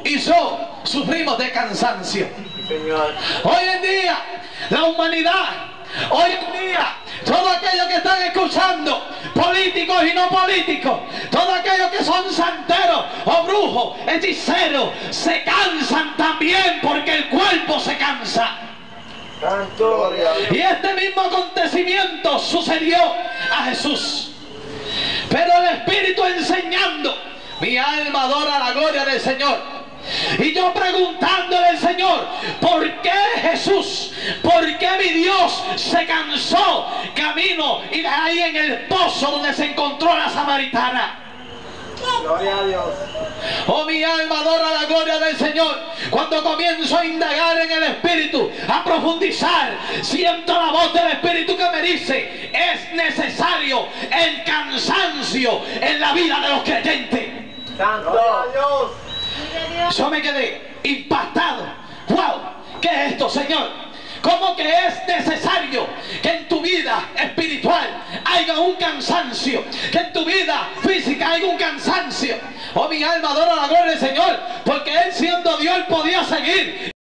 y yo sufrimos de cansancio. Señor. Hoy en día, la humanidad, hoy en día, todos aquellos que están escuchando, políticos y no políticos, todos aquellos que son santeros o brujos, hechiceros, se cansan también porque el cuerpo se cansa. Santo. Y este mismo acontecimiento sucedió a Jesús. Pero el Espíritu enseñando, mi alma adora la gloria del Señor. Y yo preguntándole al Señor, ¿por qué Jesús? ¿Por qué mi Dios se cansó camino y de ahí en el pozo donde se encontró la samaritana? Gloria a Dios. Oh, mi alma adora la gloria del Señor. Cuando comienzo a indagar en el Espíritu, a profundizar, siento la voz del Espíritu que me dice, es necesario el cansancio en la vida de los creyentes. Santo. Gloria a Dios. Yo me quedé impactado. ¡Wow! ¿Qué es esto, Señor? ¿Cómo que es necesario que en tu vida espiritual haya un cansancio? Que en tu vida física haya un cansancio. Oh, mi alma adora la gloria del Señor, porque Él siendo Dios, Él podía seguir